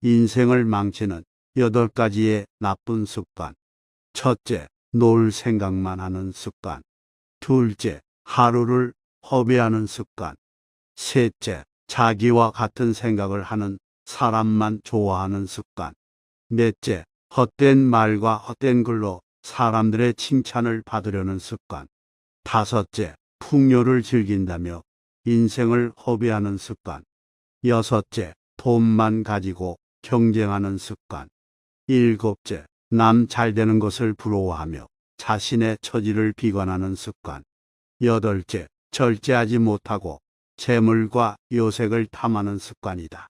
인생을 망치는 8가지의 나쁜 습관. 첫째, 놀 생각만 하는 습관. 둘째, 하루를 허비하는 습관. 셋째, 자기와 같은 생각을 하는 사람만 좋아하는 습관. 넷째, 헛된 말과 헛된 글로 사람들의 칭찬을 받으려는 습관. 다섯째, 풍요를 즐긴다며 인생을 허비하는 습관. 여섯째, 돈만 가지고 경쟁하는 습관. 일곱째, 남 잘되는 것을 부러워하며 자신의 처지를 비관하는 습관. 여덟째, 절제하지 못하고 재물과 요색을 탐하는 습관이다.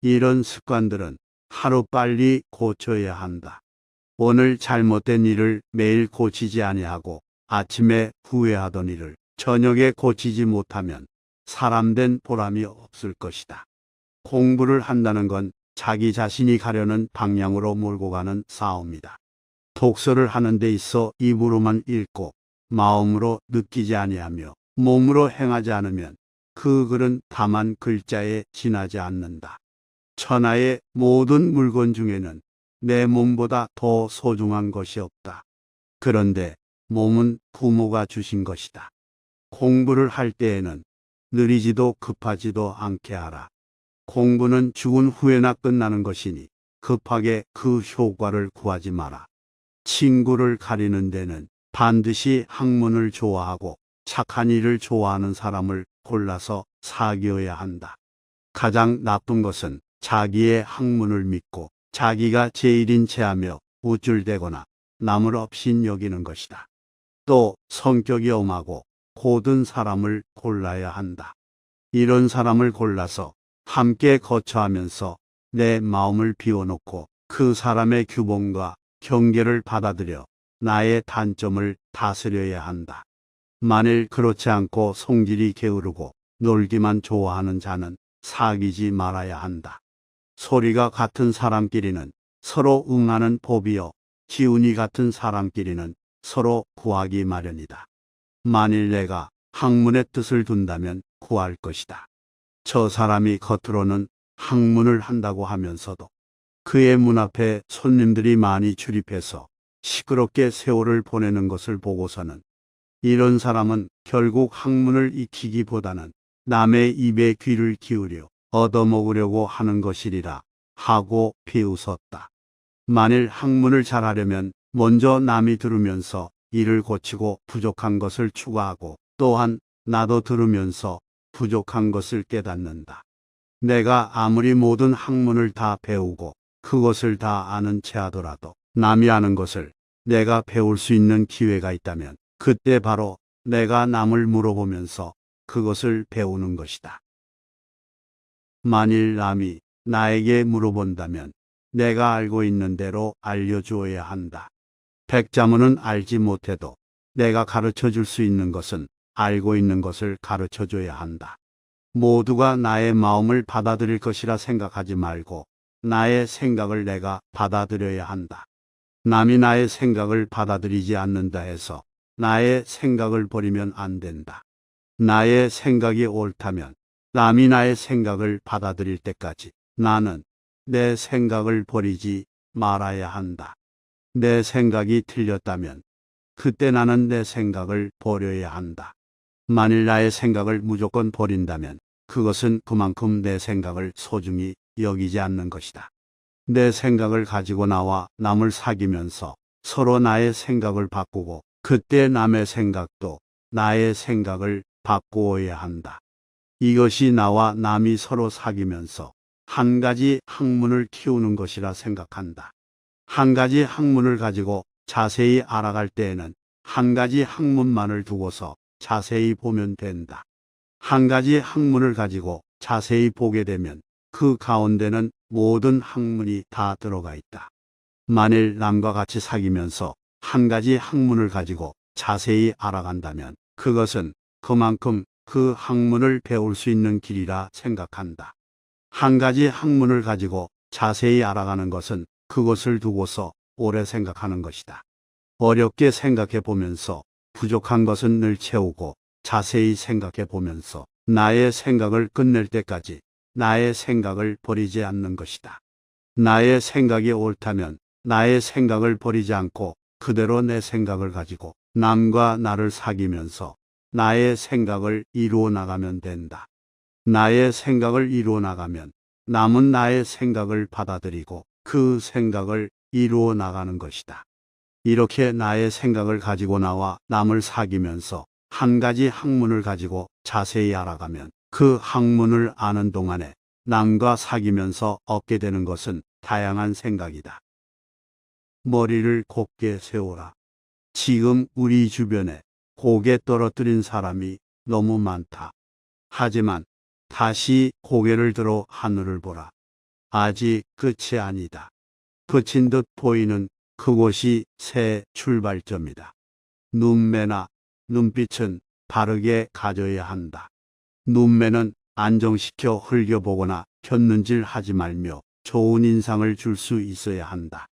이런 습관들은 하루빨리 고쳐야 한다. 오늘 잘못된 일을 매일 고치지 아니하고 아침에 후회하던 일을 저녁에 고치지 못하면 사람된 보람이 없을 것이다. 공부를 한다는 건 자기 자신이 가려는 방향으로 몰고 가는 싸움이다. 독서를 하는 데 있어 입으로만 읽고 마음으로 느끼지 아니하며 몸으로 행하지 않으면 그 글은 다만 글자에 지나지 않는다. 천하의 모든 물건 중에는 내 몸보다 더 소중한 것이 없다. 그런데 몸은 부모가 주신 것이다. 공부를 할 때에는 느리지도 급하지도 않게 하라. 공부는 죽은 후에나 끝나는 것이니 급하게 그 효과를 구하지 마라. 친구를 가리는 데는 반드시 학문을 좋아하고 착한 일을 좋아하는 사람을 골라서 사귀어야 한다. 가장 나쁜 것은 자기의 학문을 믿고 자기가 제일인 체하며 우쭐대거나 남을 업신 여기는 것이다. 또 성격이 엄하고 고든 사람을 골라야 한다. 이런 사람을 골라서 함께 거처하면서 내 마음을 비워놓고 그 사람의 규범과 경계를 받아들여 나의 단점을 다스려야 한다. 만일 그렇지 않고 성질이 게으르고 놀기만 좋아하는 자는 사귀지 말아야 한다. 소리가 같은 사람끼리는 서로 응하는 법이요, 기운이 같은 사람끼리는 서로 구하기 마련이다. 만일 내가 학문의 뜻을 둔다면 구할 것이다. 저 사람이 겉으로는 학문을 한다고 하면서도 그의 문 앞에 손님들이 많이 출입해서 시끄럽게 세월을 보내는 것을 보고서는 이런 사람은 결국 학문을 익히기보다는 남의 입에 귀를 기울여 얻어먹으려고 하는 것이리라 하고 비웃었다. 만일 학문을 잘하려면 먼저 남이 들으면서 이를 고치고 부족한 것을 추가하고 또한 나도 들으면서 부족한 것을 깨닫는다. 내가 아무리 모든 학문을 다 배우고 그것을 다 아는 체 하더라도 남이 아는 것을 내가 배울 수 있는 기회가 있다면 그때 바로 내가 남을 물어보면서 그것을 배우는 것이다. 만일 남이 나에게 물어본다면 내가 알고 있는 대로 알려주어야 한다. 백자문은 알지 못해도 내가 가르쳐 줄 수 있는 것은 알고 있는 것을 가르쳐 줘야 한다. 모두가 나의 마음을 받아들일 것이라 생각하지 말고 나의 생각을 내가 받아들여야 한다. 남이 나의 생각을 받아들이지 않는다 해서 나의 생각을 버리면 안 된다. 나의 생각이 옳다면 남이 나의 생각을 받아들일 때까지 나는 내 생각을 버리지 말아야 한다. 내 생각이 틀렸다면 그때 나는 내 생각을 버려야 한다. 만일 나의 생각을 무조건 버린다면 그것은 그만큼 내 생각을 소중히 여기지 않는 것이다. 내 생각을 가지고 나와 남을 사귀면서 서로 나의 생각을 바꾸고 그때 남의 생각도 나의 생각을 바꾸어야 한다. 이것이 나와 남이 서로 사귀면서 한 가지 학문을 키우는 것이라 생각한다. 한 가지 학문을 가지고 자세히 알아갈 때에는 한 가지 학문만을 두고서 자세히 보면 된다. 한 가지 학문을 가지고 자세히 보게 되면 그 가운데는 모든 학문이 다 들어가 있다. 만일 남과 같이 사귀면서 한 가지 학문을 가지고 자세히 알아간다면 그것은 그만큼 그 학문을 배울 수 있는 길이라 생각한다. 한 가지 학문을 가지고 자세히 알아가는 것은 그것을 두고서 오래 생각하는 것이다. 어렵게 생각해 보면서 부족한 것은 늘 채우고 자세히 생각해 보면서 나의 생각을 끝낼 때까지 나의 생각을 버리지 않는 것이다. 나의 생각이 옳다면 나의 생각을 버리지 않고 그대로 내 생각을 가지고 남과 나를 사귀면서 나의 생각을 이루어 나가면 된다. 나의 생각을 이루어 나가면 남은 나의 생각을 받아들이고 그 생각을 이루어 나가는 것이다. 이렇게 나의 생각을 가지고 나와 남을 사귀면서 한 가지 학문을 가지고 자세히 알아가면 그 학문을 아는 동안에 남과 사귀면서 얻게 되는 것은 다양한 생각이다. 머리를 곧게 세우라. 지금 우리 주변에 고개 떨어뜨린 사람이 너무 많다. 하지만 다시 고개를 들어 하늘을 보라. 아직 끝이 아니다. 그친 듯 보이는 그곳이 새 출발점이다. 눈매나 눈빛은 바르게 가져야 한다. 눈매는 안정시켜 흘겨보거나 곁눈질 하지 말며 좋은 인상을 줄 수 있어야 한다.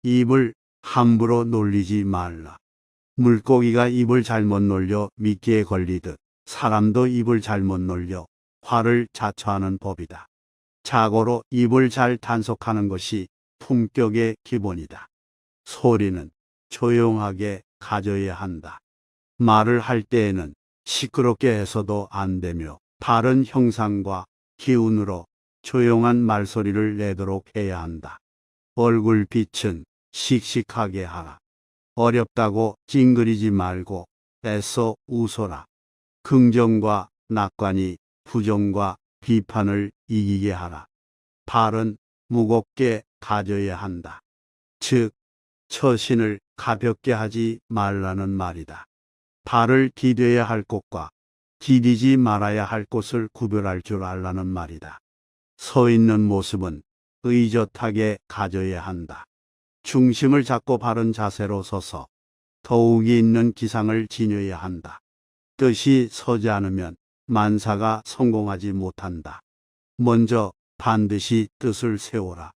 입을 함부로 놀리지 말라. 물고기가 입을 잘못 놀려 미끼에 걸리듯 사람도 입을 잘못 놀려 화를 자초하는 법이다. 자고로 입을 잘 단속하는 것이 품격의 기본이다. 소리는 조용하게 가져야 한다. 말을 할 때에는 시끄럽게 해서도 안 되며 바른 형상과 기운으로 조용한 말소리를 내도록 해야 한다. 얼굴빛은 씩씩하게 하라. 어렵다고 찡그리지 말고 애써 웃어라. 긍정과 낙관이 부정과 비판을 이기게 하라. 발은 무겁게 가져야 한다. 즉, 처신을 가볍게 하지 말라는 말이다. 발을 디뎌야 할 곳과 디디지 말아야 할 곳을 구별할 줄 알라는 말이다. 서 있는 모습은 의젓하게 가져야 한다. 중심을 잡고 바른 자세로 서서 더욱이 있는 기상을 지녀야 한다. 뜻이 서지 않으면 만사가 성공하지 못한다. 먼저 반드시 뜻을 세워라.